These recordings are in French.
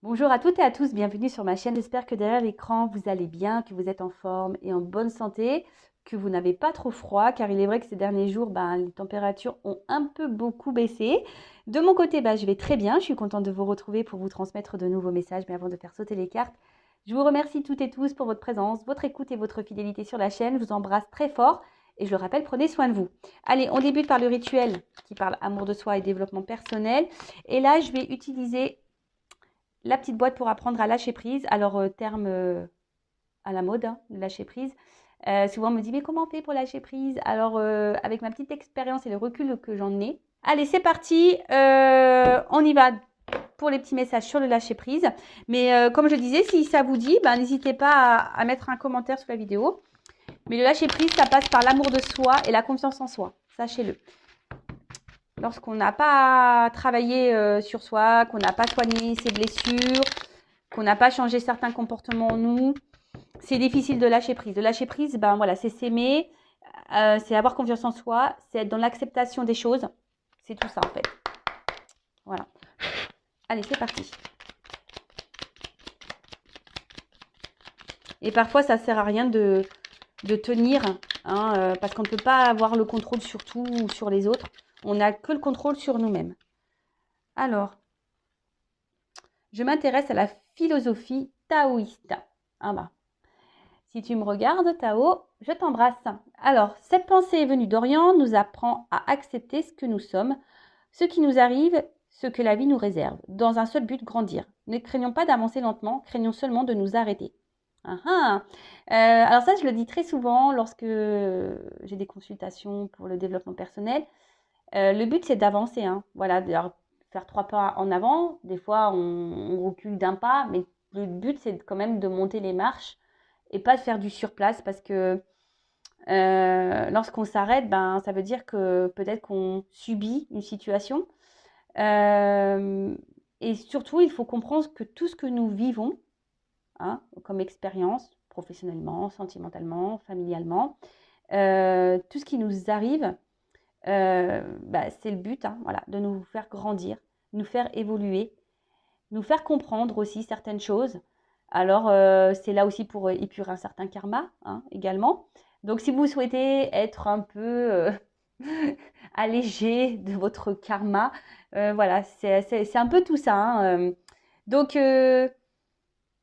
Bonjour à toutes et à tous, bienvenue sur ma chaîne. J'espère que derrière l'écran, vous allez bien, que vous êtes en forme et en bonne santé, que vous n'avez pas trop froid, car il est vrai que ces derniers jours, les températures ont un peu beaucoup baissé. De mon côté, je vais très bien. Je suis contente de vous retrouver pour vous transmettre de nouveaux messages. Mais avant de faire sauter les cartes, je vous remercie toutes et tous pour votre présence, votre écoute et votre fidélité sur la chaîne. Je vous embrasse très fort et je le rappelle, prenez soin de vous. Allez, on débute par le rituel qui parle amour de soi et développement personnel. Et là, je vais utiliser la petite boîte pour apprendre à lâcher prise. Alors, terme à la mode, hein, lâcher prise. Souvent, on me dit, mais comment on fait pour lâcher prise? Alors, avec ma petite expérience et le recul que j'en ai. Allez, c'est parti. On y va pour les petits messages sur le lâcher prise. Mais comme je disais, si ça vous dit, n'hésitez pas à mettre un commentaire sous la vidéo. Mais le lâcher prise, ça passe par l'amour de soi et la confiance en soi. Sachez-le. Lorsqu'on n'a pas travaillé sur soi, qu'on n'a pas soigné ses blessures, qu'on n'a pas changé certains comportements en nous, c'est difficile de lâcher prise. De lâcher prise, voilà, c'est s'aimer, c'est avoir confiance en soi, c'est être dans l'acceptation des choses. C'est tout ça en fait. Voilà. Allez, c'est parti. Et parfois, ça sert à rien de tenir, hein, parce qu'on ne peut pas avoir le contrôle sur tout ou sur les autres. On n'a que le contrôle sur nous-mêmes. Alors, je m'intéresse à la philosophie taoïste. Ah bah, si tu me regardes, Tao, je t'embrasse. Alors, cette pensée est venue d'Orient, nous apprend à accepter ce que nous sommes, ce qui nous arrive, ce que la vie nous réserve, dans un seul but, grandir. Ne craignons pas d'avancer lentement, craignons seulement de nous arrêter. Alors ça, je le dis très souvent lorsque j'ai des consultations pour le développement personnel. Le but, c'est d'avancer. Hein. Voilà, faire 3 pas en avant. Des fois, on recule d'un pas, mais le but, c'est quand même de monter les marches et pas de faire du surplace parce que lorsqu'on s'arrête, ça veut dire que peut-être qu'on subit une situation. Et surtout, il faut comprendre que tout ce que nous vivons, hein, comme expérience, professionnellement, sentimentalement, familialement, tout ce qui nous arrive, c'est le but, hein, voilà, de nous faire grandir, nous faire évoluer, nous faire comprendre aussi certaines choses. Alors, c'est là aussi pour épurer un certain karma, hein, également. Donc, si vous souhaitez être un peu allégé de votre karma, voilà, c'est un peu tout ça. Hein, donc, ne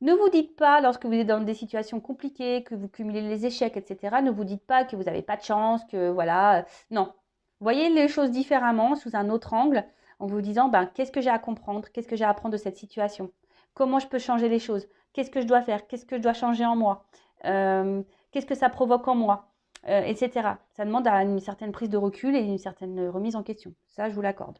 vous dites pas, lorsque vous êtes dans des situations compliquées, que vous cumulez les échecs, etc., ne vous dites pas que vous n'avez pas de chance, que voilà. Non. Voyez les choses différemment, sous un autre angle, en vous disant, qu'est-ce que j'ai à comprendre? Qu'est-ce que j'ai à apprendre de cette situation? Comment je peux changer les choses? Qu'est-ce que je dois faire? Qu'est-ce que je dois changer en moi? Qu'est-ce que ça provoque en moi? Etc. Ça demande une certaine prise de recul et une certaine remise en question. Ça, je vous l'accorde.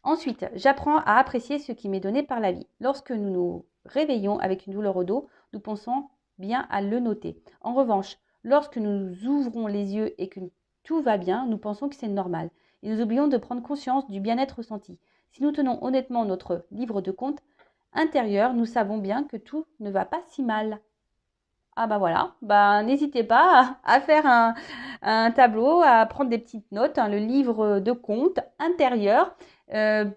Ensuite, j'apprends à apprécier ce qui m'est donné par la vie. Lorsque nous nous réveillons avec une douleur au dos, nous pensons bien à le noter. En revanche, lorsque nous ouvrons les yeux et que tout va bien, nous pensons que c'est normal. Et nous oublions de prendre conscience du bien-être ressenti. Si nous tenons honnêtement notre livre de compte intérieur, nous savons bien que tout ne va pas si mal. Ah voilà, n'hésitez pas à faire un tableau, à prendre des petites notes, hein, le livre de compte intérieur,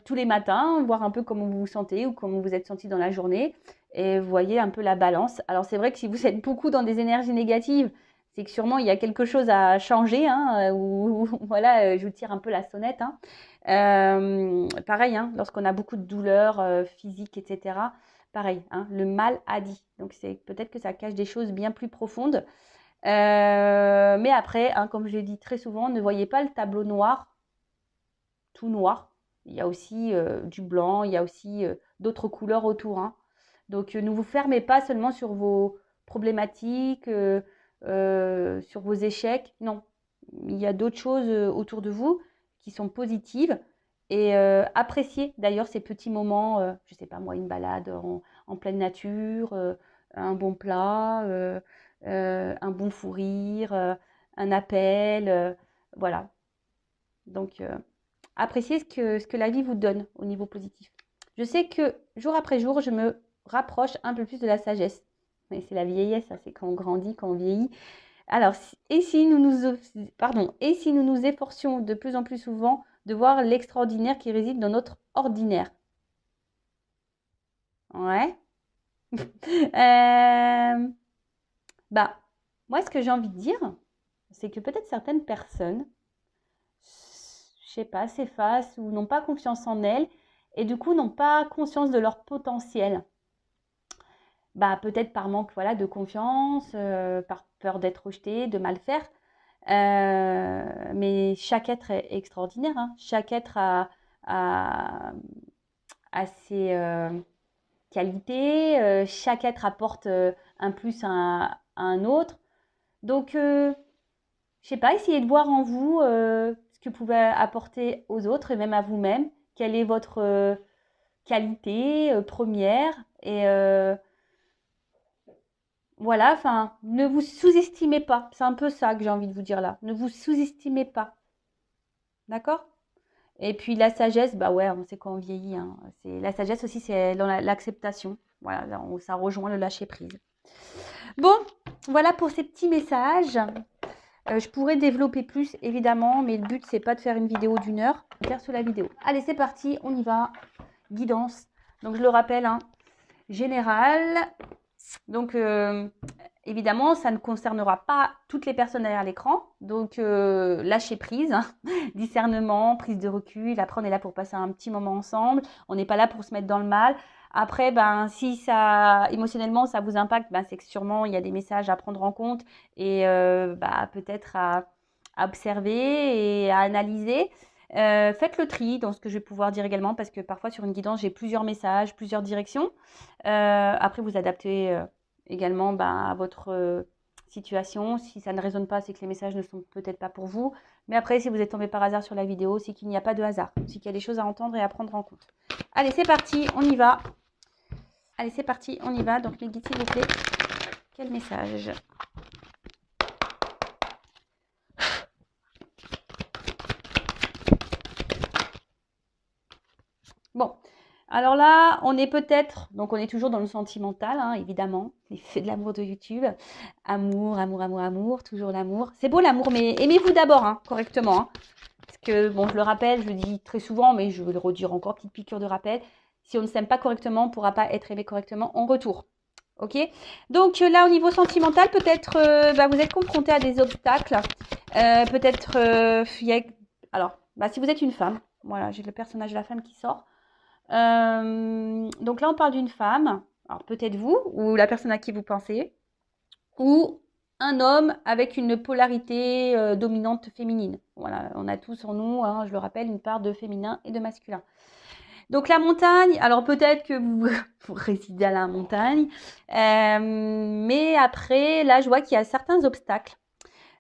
tous les matins, voir un peu comment vous vous sentez ou comment vous êtes senti dans la journée et vous voyez un peu la balance. Alors c'est vrai que si vous êtes beaucoup dans des énergies négatives, c'est que sûrement il y a quelque chose à changer, hein, ou voilà, je vous tire un peu la sonnette. Hein. Pareil, hein, lorsqu'on a beaucoup de douleurs physiques, etc. Pareil, hein, le mal a dit. Donc c'est peut-être que ça cache des choses bien plus profondes. Mais après, hein, comme je l'ai dit très souvent, ne voyez pas le tableau noir, tout noir. Il y a aussi du blanc, il y a aussi d'autres couleurs autour. Hein. Donc ne vous fermez pas seulement sur vos problématiques, sur vos échecs. Non, il y a d'autres choses autour de vous qui sont positives. Et appréciez d'ailleurs ces petits moments, je ne sais pas moi, une balade en pleine nature, un bon plat, un bon fou rire, un appel, voilà. Donc, appréciez ce que la vie vous donne au niveau positif. Je sais que jour après jour, je me rapproche un peu plus de la sagesse. Mais c'est la vieillesse, ça, c'est quand on grandit, quand on vieillit. Alors, et si nous nous efforcions de plus en plus souvent de voir l'extraordinaire qui réside dans notre ordinaire, Ouais. Euh, Bah, moi, ce que j'ai envie de dire, c'est que peut-être certaines personnes, je sais pas, s'effacent ou n'ont pas confiance en elles et du coup n'ont pas conscience de leur potentiel. Bah, peut-être par manque voilà, de confiance, par peur d'être rejeté, de mal faire. Mais chaque être est extraordinaire, hein. Chaque être a, a ses qualités, chaque être apporte un plus à un autre. Donc, je sais pas, essayez de voir en vous ce que vous pouvez apporter aux autres et même à vous-même. Quelle est votre qualité première et voilà, enfin, ne vous sous-estimez pas. C'est un peu ça que j'ai envie de vous dire là. Ne vous sous-estimez pas. D'accord? Et puis la sagesse, bah ouais, on sait quand on vieillit, hein. La sagesse aussi, c'est dans l'acceptation. Voilà, ça rejoint le lâcher prise. Bon, voilà pour ces petits messages. Je pourrais développer plus, évidemment, mais le but, c'est pas de faire une vidéo d'1 heure. Faire sur la vidéo. Allez, c'est parti, on y va. Guidance. Donc, je le rappelle, hein, général. Donc, évidemment, ça ne concernera pas toutes les personnes derrière l'écran. Donc, lâcher prise, hein, discernement, prise de recul. Après, on est là pour passer un petit moment ensemble. On n'est pas là pour se mettre dans le mal. Après, ben, si ça, émotionnellement, ça vous impacte, ben, c'est que sûrement, il y a des messages à prendre en compte et bah, peut-être à observer et à analyser. Faites le tri dans ce que je vais pouvoir dire également parce que parfois, sur une guidance, j'ai plusieurs messages, plusieurs directions. Après, vous adaptez également ben, à votre situation. Si ça ne résonne pas, c'est que les messages ne sont peut-être pas pour vous. Mais après, si vous êtes tombé par hasard sur la vidéo, c'est qu'il n'y a pas de hasard. C'est qu'il y a des choses à entendre et à prendre en compte. Allez, c'est parti, on y va. Allez, c'est parti, on y va. Donc, mes guides, s'il vous plaît. Quel message? Bon, alors là, on est peut-être, donc on est toujours dans le sentimental, hein, évidemment, l'effet de l'amour de YouTube. Amour, amour, amour, amour, toujours l'amour. C'est beau l'amour, mais aimez-vous d'abord, hein, correctement. Hein. Parce que, bon, je le rappelle, je le dis très souvent, mais je vais le redire encore, petite piqûre de rappel. Si on ne s'aime pas correctement, on ne pourra pas être aimé correctement en retour. Ok? Donc là, au niveau sentimental, peut-être bah, vous êtes confronté à des obstacles. Peut-être, alors, bah, si vous êtes une femme, voilà, j'ai le personnage de la femme qui sort. Donc là, on parle d'une femme, alors peut-être vous, ou la personne à qui vous pensez, ou un homme avec une polarité dominante féminine. Voilà, on a tous en nous, hein, je le rappelle, une part de féminin et de masculin. Donc la montagne, alors peut-être que vous, vous résidez à la montagne, mais après, là, je vois qu'il y a certains obstacles.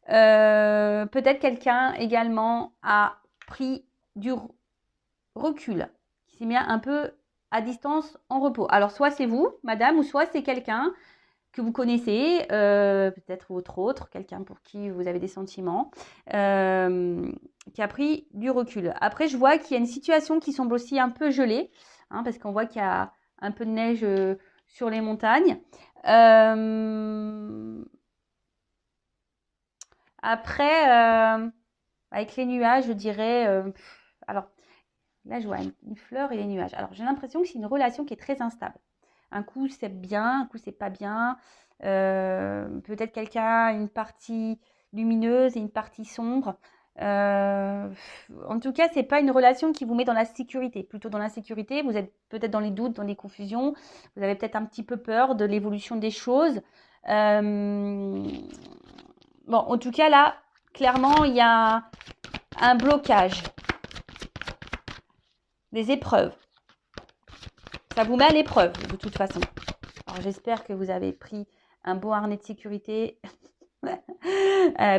Peut-être quelqu'un également a pris du recul, qui s'est mis un peu à distance en repos. Alors, soit c'est vous, madame, ou soit c'est quelqu'un que vous connaissez, peut-être votre autre, quelqu'un pour qui vous avez des sentiments, qui a pris du recul. Après, je vois qu'il y a une situation qui semble aussi un peu gelée, hein, parce qu'on voit qu'il y a un peu de neige sur les montagnes. Après, avec les nuages, je dirais... alors, là, je vois une fleur et les nuages. Alors, j'ai l'impression que c'est une relation qui est très instable. Un coup, c'est bien, un coup, c'est pas bien. Peut-être quelqu'un a une partie lumineuse et une partie sombre. En tout cas, c'est pas une relation qui vous met dans la sécurité. Plutôt dans l'insécurité, vous êtes peut-être dans les doutes, dans les confusions. Vous avez peut-être un petit peu peur de l'évolution des choses. Bon, en tout cas, là, clairement, il y a un blocage. Des épreuves. Ça vous met à l'épreuve, de toute façon. Alors, j'espère que vous avez pris un bon harnais de sécurité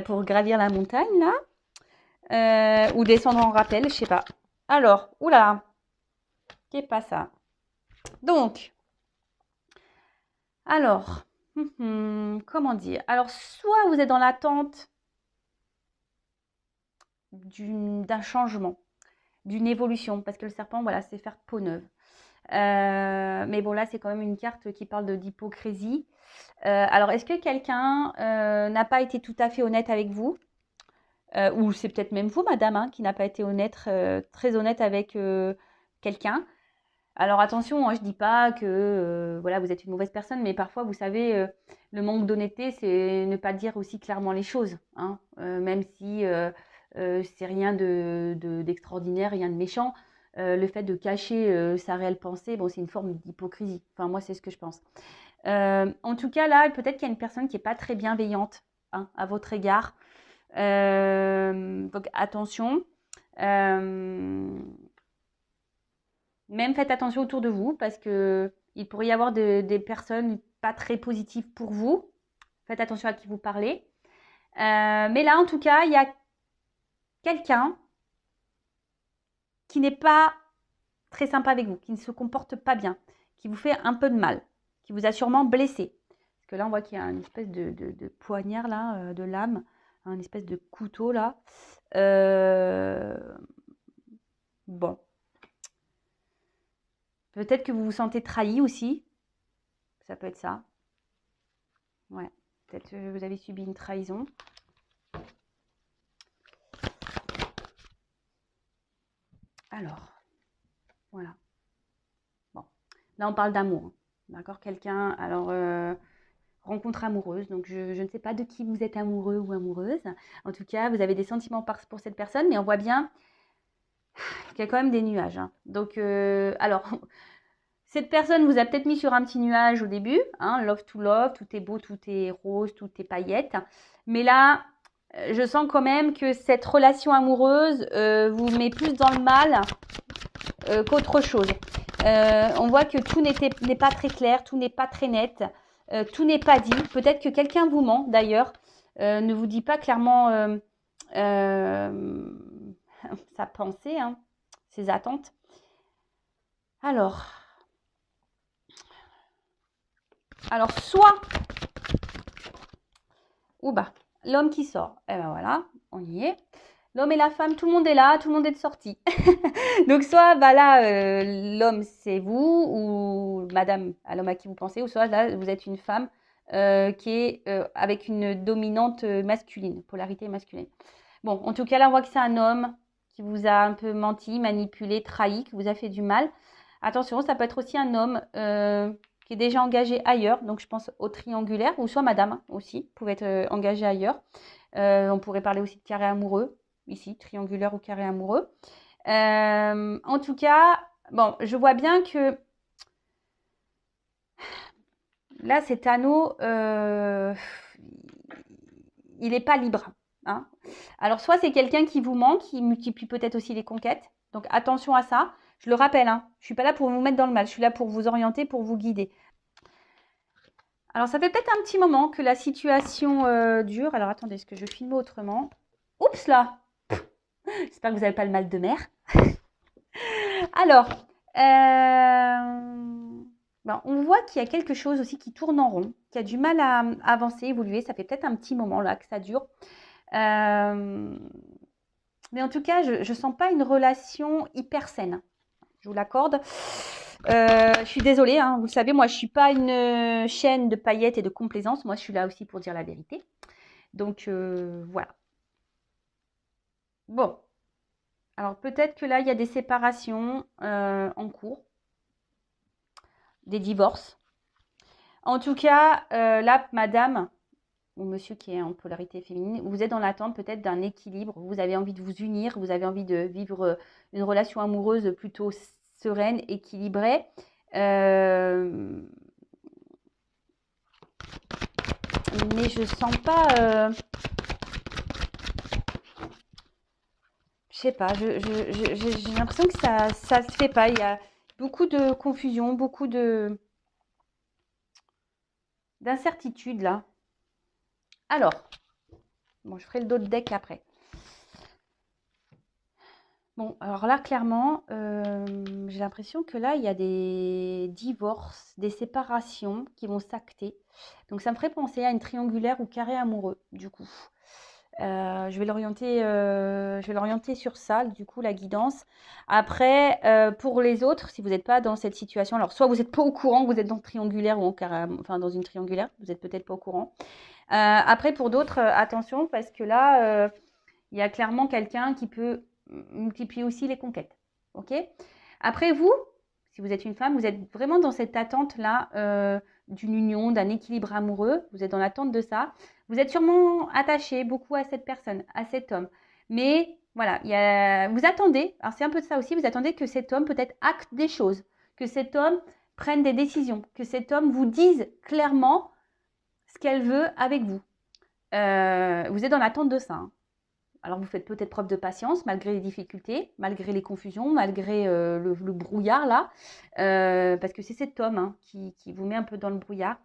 pour gravir la montagne, là. Ou descendre en rappel, je sais pas. Alors, oula, qu'est pas ça? Donc, alors, comment dire? Alors, soit vous êtes dans l'attente d'un changement, d'une évolution, parce que le serpent, voilà, c'est faire peau neuve. Mais bon, là, c'est quand même une carte qui parle d'hypocrisie. Alors, est-ce que quelqu'un n'a pas été tout à fait honnête avec vous? Ou c'est peut-être même vous, madame, hein, qui n'a pas été honnête, très honnête avec quelqu'un. Alors attention, hein, je dis pas que voilà, vous êtes une mauvaise personne, mais parfois, vous savez, le manque d'honnêteté, c'est ne pas dire aussi clairement les choses, hein, même si c'est rien d'extraordinaire, rien de méchant. Le fait de cacher sa réelle pensée, bon, c'est une forme d'hypocrisie. Enfin, moi, c'est ce que je pense. En tout cas, là, peut-être qu'il y a une personne qui n'est pas très bienveillante, hein, à votre égard. Donc attention. Même faites attention autour de vous parce que il pourrait y avoir des personnes pas très positives pour vous. Faites attention à qui vous parlez. Mais là, en tout cas, il y a quelqu'un qui n'est pas très sympa avec vous, qui ne se comporte pas bien, qui vous fait un peu de mal, qui vous a sûrement blessé. Parce que là, on voit qu'il y a une espèce de poignard là, de lame, une espèce de couteau là. Bon. Peut-être que vous vous sentez trahi aussi. Ça peut être ça. Ouais. Peut-être que vous avez subi une trahison. Alors, voilà. Bon. Là, on parle d'amour, hein. D'accord? Quelqu'un, alors, rencontre amoureuse. Donc, je ne sais pas de qui vous êtes amoureux ou amoureuse. En tout cas, vous avez des sentiments pour cette personne, mais on voit bien qu'il y a quand même des nuages, hein. Donc, alors, cette personne vous a peut-être mis sur un petit nuage au début, hein, love to love, tout est beau, tout est rose, tout est paillettes. Mais là, je sens quand même que cette relation amoureuse vous met plus dans le mal qu'autre chose. On voit que tout n'est pas très clair, tout n'est pas très net, tout n'est pas dit. Peut-être que quelqu'un vous ment d'ailleurs, ne vous dit pas clairement sa pensée, hein, ses attentes. Alors, soit, ou bah, l'homme qui sort, et ben voilà, on y est. L'homme et la femme, tout le monde est là, tout le monde est de sortie. Donc soit bah là, l'homme c'est vous ou madame, l'homme à qui vous pensez, ou soit là vous êtes une femme qui est avec une dominante masculine, polarité masculine. Bon, en tout cas là on voit que c'est un homme qui vous a un peu menti, manipulé, trahi, qui vous a fait du mal. Attention, ça peut être aussi un homme qui est déjà engagé ailleurs, donc je pense au triangulaire, ou soit madame aussi, pouvait être engagée ailleurs. On pourrait parler aussi de carré amoureux, ici, triangulaire ou carré amoureux. En tout cas, bon, je vois bien que là, cet anneau, il n'est pas libre, hein. Alors, soit c'est quelqu'un qui vous manque, qui multiplie peut-être aussi les conquêtes. Donc, attention à ça. Je le rappelle, hein, je ne suis pas là pour vous mettre dans le mal. Je suis là pour vous orienter, pour vous guider. Alors, ça fait peut-être un petit moment que la situation dure. Alors, attendez, est-ce que je filme autrement? Oups là! J'espère que vous n'avez pas le mal de mer. Alors, ben, on voit qu'il y a quelque chose aussi qui tourne en rond, qui a du mal à avancer, évoluer. Ça fait peut-être un petit moment là que ça dure. Mais en tout cas, je ne sens pas une relation hyper saine. Je vous l'accorde. Je suis désolée, hein, vous le savez, moi je ne suis pas une chaîne de paillettes et de complaisance. Moi je suis là aussi pour dire la vérité. Donc voilà. Bon. Alors peut-être que là il y a des séparations en cours, des divorces. En tout cas, là, madame ou monsieur qui est en polarité féminine, vous êtes dans l'attente peut-être d'un équilibre. Vous avez envie de vous unir, vous avez envie de vivre une relation amoureuse plutôt sereine, équilibrée. Mais je sens pas. Je sais pas. J'ai l'impression que ça se fait pas. Il y a beaucoup de confusion, beaucoup d'incertitude là. Alors, bon, je ferai le dos de deck après. Bon, alors là, clairement, j'ai l'impression que là, il y a des divorces, des séparations qui vont s'acter. Donc, ça me ferait penser à une triangulaire ou carré amoureux, du coup. Je vais l'orienter sur ça, du coup, la guidance. Après, pour les autres, si vous n'êtes pas dans cette situation, alors soit vous n'êtes pas au courant que vous êtes dans le triangulaire ou enfin dans une triangulaire, vous n'êtes peut-être pas au courant. Après, pour d'autres, attention, parce que là, il y a clairement quelqu'un qui peut multiplier aussi les conquêtes. Ok? Après, vous, si vous êtes une femme, vous êtes vraiment dans cette attente-là d'une union, d'un équilibre amoureux. Vous êtes dans l'attente de ça. Vous êtes sûrement attaché beaucoup à cette personne, à cet homme. Mais voilà, vous attendez, alors c'est un peu de ça aussi, vous attendez que cet homme peut-être acte des choses, que cet homme prenne des décisions, que cet homme vous dise clairement ce qu'elle veut avec vous. Vous êtes dans l'attente de ça. Hein. Alors vous faites peut-être preuve de patience malgré les difficultés, malgré les confusions, malgré le brouillard là, parce que c'est cet homme hein, qui vous met un peu dans le brouillard.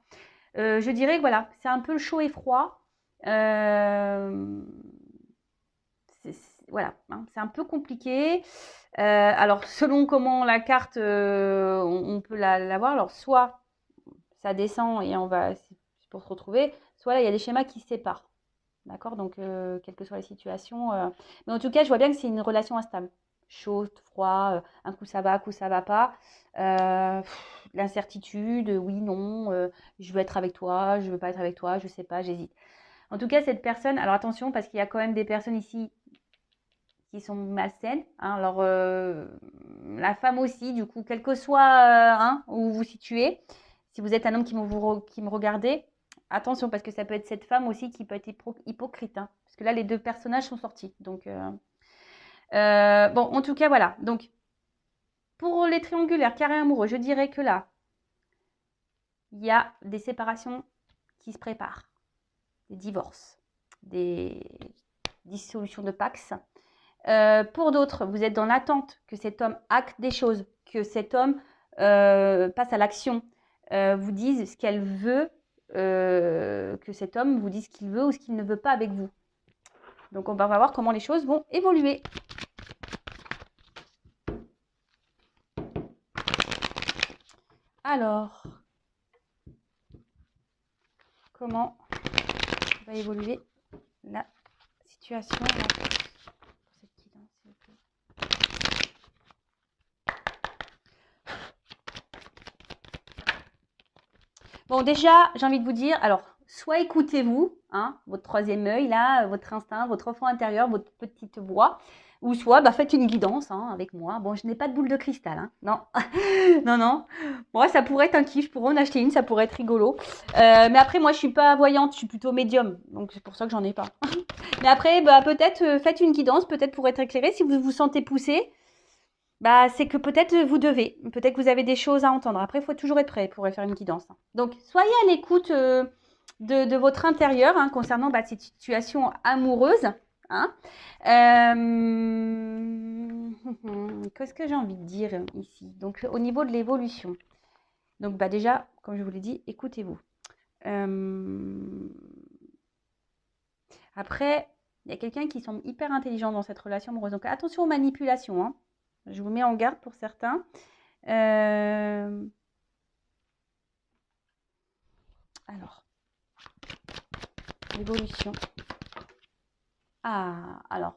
Je dirais que voilà, c'est un peu le chaud et froid. Voilà, hein, c'est un peu compliqué. Alors selon comment la carte, on peut la voir, alors soit ça descend et c'est pour se retrouver, soit là il y a des schémas qui se séparent. D'accord? Donc, quelle que soit la situation. Mais en tout cas, je vois bien que c'est une relation instable. Chaud, froid, un coup ça va, un coup ça va pas. L'incertitude, oui, non, je veux être avec toi, je veux pas être avec toi, je sais pas, j'hésite. En tout cas, cette personne, alors attention, parce qu'il y a quand même des personnes ici qui sont malsaines. Hein, alors, la femme aussi, du coup, quel que soit hein, où vous vous situez, si vous êtes un homme qui me regardez, attention, parce que ça peut être cette femme aussi qui peut être hypocrite. Hein, parce que là, les deux personnages sont sortis. Donc, bon, en tout cas, voilà. Donc, pour les triangulaires, carrés amoureux, je dirais que là, il y a des séparations qui se préparent. Des divorces, des dissolutions de Pax. Pour d'autres, vous êtes dans l'attente que cet homme acte des choses, que cet homme passe à l'action, vous dise ce qu'elle veut, que cet homme vous dise ce qu'il veut ou ce qu'il ne veut pas avec vous. Donc on va voir comment les choses vont évoluer. Alors, comment va évoluer la situation là, pour cette guidance, s'il vous plaît. Bon, déjà, j'ai envie de vous dire, alors, soit écoutez-vous, hein, votre troisième œil, là, votre instinct, votre enfant intérieur, votre petite voix, ou soit faites une guidance hein, avec moi. Bon, je n'ai pas de boule de cristal, hein, non, non, non. Moi, ça pourrait être un kiff, je pourrais en acheter une, ça pourrait être rigolo. Mais après, moi, je suis pas voyante, je suis plutôt médium, donc c'est pour ça que j'en ai pas. Mais après, peut-être faites une guidance, peut-être pour être éclairé, si vous vous sentez poussé. C'est que peut-être vous devez, peut-être que vous avez des choses à entendre. Après, il faut toujours être prêt pour faire une guidance. Donc, soyez à l'écoute de votre intérieur hein, concernant cette situation amoureuse. Hein. Qu'est-ce que j'ai envie de dire ici? Donc, au niveau de l'évolution. Donc, déjà, comme je vous l'ai dit, écoutez-vous. Après, il y a quelqu'un qui semble hyper intelligent dans cette relation amoureuse. Donc, attention aux manipulations. Hein. Je vous mets en garde pour certains. Alors, l'évolution. Alors,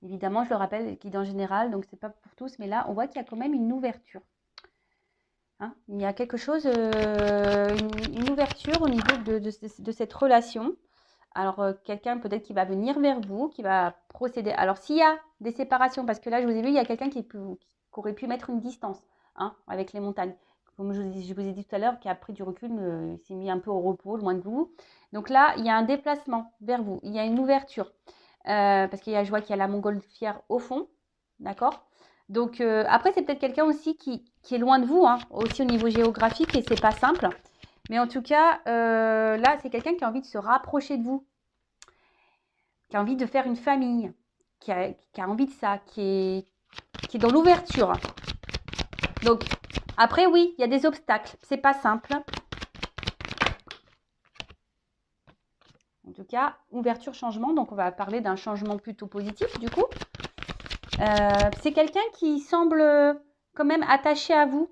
évidemment, je le rappelle, guide en général, donc c'est pas pour tous, mais là, on voit qu'il y a quand même une ouverture. Hein, il y a quelque chose, une ouverture au niveau de cette relation. Alors, quelqu'un peut-être qui va venir vers vous, qui va procéder. Alors, s'il y a des séparations, parce que là, je vous ai vu, il y a quelqu'un qui aurait pu mettre une distance hein, avec les montagnes. Comme je vous ai dit tout à l'heure, qui a pris du recul, il s'est mis un peu au repos, loin de vous. Donc là, il y a un déplacement vers vous, il y a une ouverture. Parce je vois qu'il y a la montgolfière au fond, d'accord? Donc après, c'est peut-être quelqu'un aussi qui est loin de vous, hein, aussi au niveau géographique, et c'est pas simple. Mais en tout cas, là, c'est quelqu'un qui a envie de se rapprocher de vous, qui a envie de faire une famille, qui a envie de ça, qui est dans l'ouverture. Donc, après, oui, il y a des obstacles. C'est pas simple. En tout cas, ouverture, changement. Donc, on va parler d'un changement plutôt positif, du coup. C'est quelqu'un qui semble quand même attaché à vous.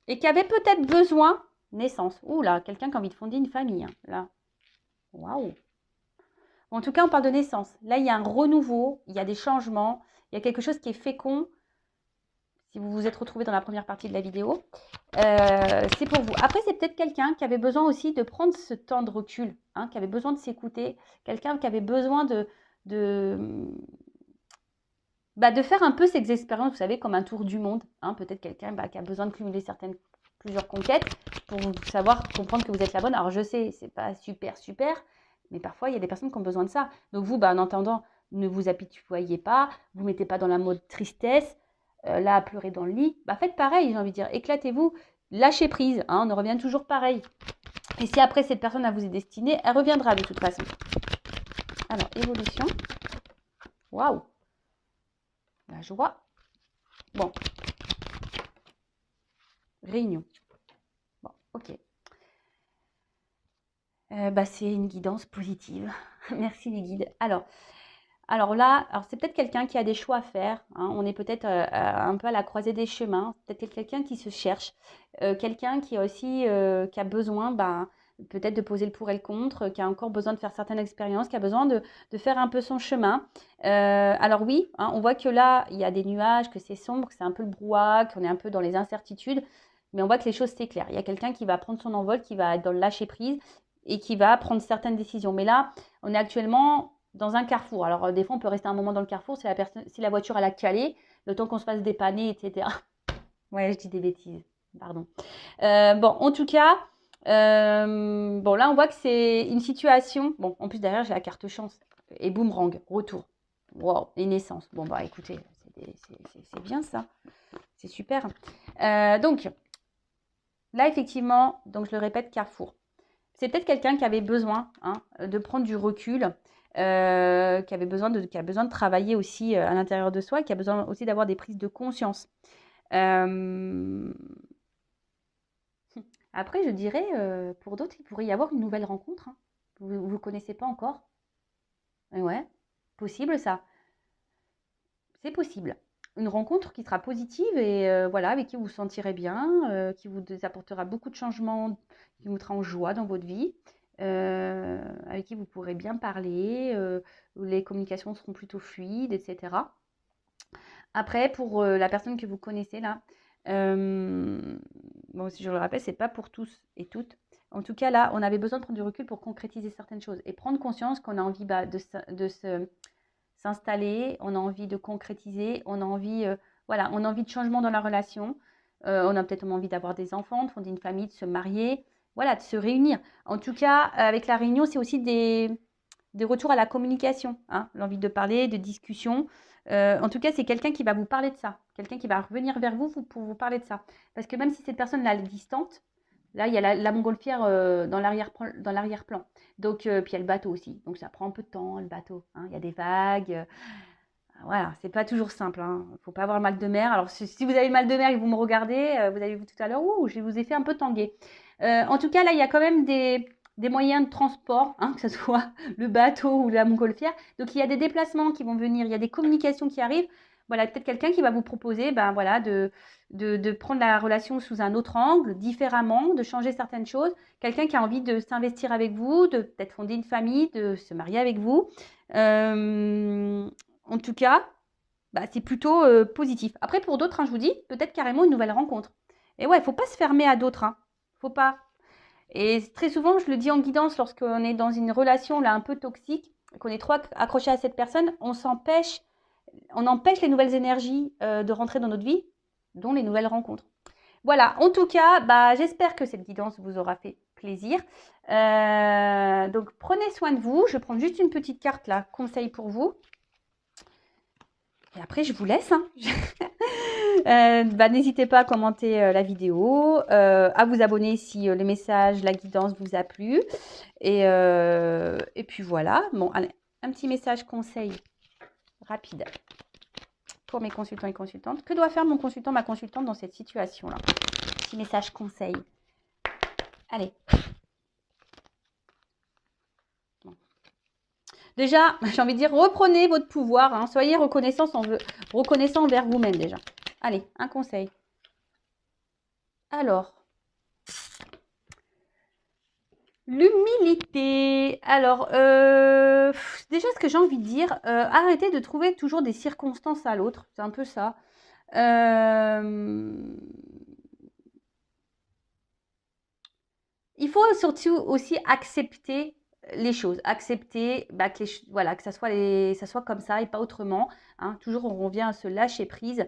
Et qui avait peut-être besoin, naissance. Ouh là, quelqu'un qui a envie de fonder une famille. Hein, là. Waouh. En tout cas, on parle de naissance. Là, il y a un renouveau, il y a des changements, il y a quelque chose qui est fécond. Si vous vous êtes retrouvé dans la première partie de la vidéo, c'est pour vous. Après, c'est peut-être quelqu'un qui avait besoin aussi de prendre ce temps de recul, hein, qui avait besoin de s'écouter, quelqu'un qui avait besoin de bah, de faire un peu ces expériences, vous savez, comme un tour du monde. Hein, peut-être quelqu'un qui a besoin de cumuler plusieurs conquêtes pour savoir, comprendre que vous êtes la bonne. Alors, je sais, c'est pas super, super, mais parfois, il y a des personnes qui ont besoin de ça. Donc, vous, bah, en entendant, ne vous apitoyez pas, vous mettez pas dans la mode tristesse, là, à pleurer dans le lit. Bah, faites pareil, j'ai envie de dire, éclatez-vous, lâchez prise, hein, on revient toujours pareil. Et si après, cette personne, elle vous est destinée, elle reviendra de toute façon. Alors, évolution. Waouh! La joie. Bon. Réunion. Bon, ok. Bah, c'est une guidance positive. Merci les guides. Alors là, c'est peut-être quelqu'un qui a des choix à faire. Hein. On est peut-être un peu à la croisée des chemins. Peut-être quelqu'un qui se cherche. Quelqu'un qui a aussi qui a besoin peut-être de poser le pour et le contre, qui a encore besoin de faire certaines expériences, qui a besoin de faire un peu son chemin. Alors oui, hein, on voit que là, il y a des nuages, que c'est sombre, que c'est un peu le brouhaha, qu'on est un peu dans les incertitudes. Mais on voit que les choses s'éclairent. Il y a quelqu'un qui va prendre son envol, qui va être dans le lâcher-prise et qui va prendre certaines décisions. Mais là, on est actuellement dans un carrefour. Alors, des fois, on peut rester un moment dans le carrefour si la voiture elle a calé, le temps qu'on se fasse dépanner, etc. Ouais, je dis des bêtises. Pardon. Bon, en tout cas, bon, là, on voit que c'est une situation. Bon, en plus, derrière, j'ai la carte chance. Et boomerang, retour. Wow, les naissances. Bon, bah, écoutez, c'est bien ça. C'est super. Donc, là, effectivement, donc je le répète, carrefour. C'est peut-être quelqu'un qui avait besoin de prendre du recul, qui a besoin de travailler aussi à l'intérieur de soi, et qui a besoin aussi d'avoir des prises de conscience. Euh, Après, je dirais, pour d'autres, il pourrait y avoir une nouvelle rencontre. Hein. Vous ne vous connaissez pas encore. Ouais, possible ça. C'est possible. Une rencontre qui sera positive et voilà, avec qui vous vous sentirez bien, qui vous apportera beaucoup de changements, qui vous mettra en joie dans votre vie, avec qui vous pourrez bien parler, où les communications seront plutôt fluides, etc. Après, pour la personne que vous connaissez là, euh, bon, si je le rappelle, c'est pas pour tous et toutes. En tout cas, là, on avait besoin de prendre du recul pour concrétiser certaines choses et prendre conscience qu'on a envie de s'installer, on a envie de concrétiser, on a envie, voilà, on a envie de changement dans la relation, on a peut-être envie d'avoir des enfants, de fonder une famille, de se marier, voilà, de se réunir. En tout cas, avec la réunion, c'est aussi des retours à la communication, hein, l'envie de parler, de discussion. En tout cas, c'est quelqu'un qui va vous parler de ça, quelqu'un qui va revenir vers vous pour vous parler de ça. Parce que même si cette personne-là est distante, là, il y a la montgolfière dans l'arrière-plan. Donc, puis il y a le bateau aussi. Donc, ça prend un peu de temps, le bateau. Hein. Il y a des vagues. Voilà, c'est pas toujours simple. Hein. Faut pas avoir le mal de mer. Alors, si vous avez le mal de mer et que vous me regardez, vous avez vu tout à l'heure, ouh, je vous ai fait un peu tanguer. En tout cas, là, il y a quand même des moyens de transport, hein, que ce soit le bateau ou la montgolfière. Donc, il y a des déplacements qui vont venir, il y a des communications qui arrivent. Voilà, peut-être quelqu'un qui va vous proposer voilà, de prendre la relation sous un autre angle, différemment, de changer certaines choses. Quelqu'un qui a envie de s'investir avec vous, de peut-être fonder une famille, de se marier avec vous. En tout cas, c'est plutôt positif. Après, pour d'autres, hein, je vous dis, peut-être carrément une nouvelle rencontre. Et ouais, il ne faut pas se fermer à d'autres. Hein. Faut pas. Et très souvent, je le dis en guidance, lorsqu'on est dans une relation là un peu toxique, qu'on est trop accroché à cette personne, on empêche les nouvelles énergies de rentrer dans notre vie, dont les nouvelles rencontres. Voilà, en tout cas, j'espère que cette guidance vous aura fait plaisir. Donc, prenez soin de vous. Je vais prendre juste une petite carte là, conseil pour vous. Et après, je vous laisse. Hein. N'hésitez pas à commenter la vidéo, à vous abonner si le message, la guidance vous a plu. Et puis voilà. Bon, allez, un petit message conseil rapide pour mes consultants et consultantes. Que doit faire mon consultant, ma consultante dans cette situation-là? Petit message conseil. Allez. Bon. Déjà, j'ai envie de dire, reprenez votre pouvoir. Hein, soyez reconnaissant envers vous-même déjà. Allez, un conseil. Alors, l'humilité. Alors, déjà, ce que j'ai envie de dire, arrêtez de trouver toujours des circonstances à l'autre. C'est un peu ça. Il faut surtout aussi accepter les choses, accepter que, voilà, que ça soit comme ça et pas autrement. Hein. Toujours, on revient à se lâcher prise.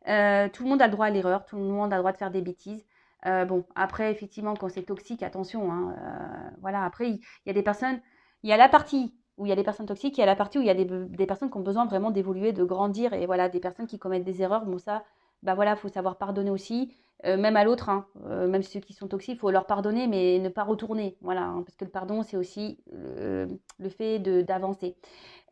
Tout le monde a le droit à l'erreur, tout le monde a le droit de faire des bêtises. Bon, après, effectivement, quand c'est toxique, attention. Hein, voilà, après, il y a des personnes, il y a la partie où il y a des personnes toxiques, il y a la partie où il y a des personnes qui ont besoin vraiment d'évoluer, de grandir. Et voilà, des personnes qui commettent des erreurs, bon, ça, voilà, il faut savoir pardonner aussi. Même à l'autre, hein, même ceux qui sont toxiques, il faut leur pardonner, mais ne pas retourner. Voilà, hein, parce que le pardon, c'est aussi le fait d'avancer.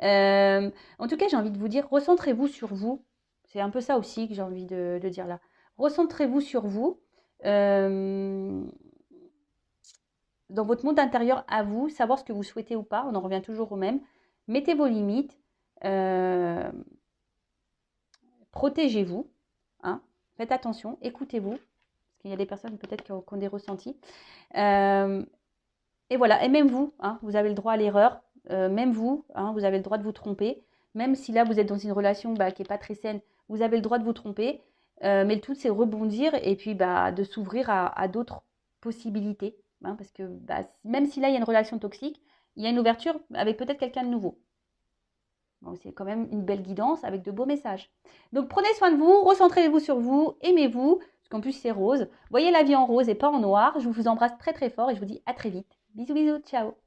En tout cas, j'ai envie de vous dire, recentrez-vous sur vous. C'est un peu ça aussi que j'ai envie de dire là. Recentrez-vous sur vous, euh, dans votre monde intérieur à vous, savoir ce que vous souhaitez ou pas. On en revient toujours au même. Mettez vos limites. euh, Protégez-vous. Hein, faites attention, écoutez-vous. Parce qu'il y a des personnes peut-être qui ont des ressentis. Euh, et voilà, et même vous, hein, vous avez le droit à l'erreur. Même vous, hein, vous avez le droit de vous tromper. Même si là, vous êtes dans une relation qui n'est pas très saine, vous avez le droit de vous tromper. Mais le tout, c'est rebondir et puis de s'ouvrir à d'autres possibilités. Hein, parce que même si là, il y a une relation toxique, il y a une ouverture avec peut-être quelqu'un de nouveau. Bon, c'est quand même une belle guidance avec de beaux messages. Donc prenez soin de vous, recentrez-vous sur vous, aimez-vous, parce qu'en plus c'est rose. Voyez la vie en rose et pas en noir. Je vous embrasse très très fort et je vous dis à très vite. Bisous bisous, ciao.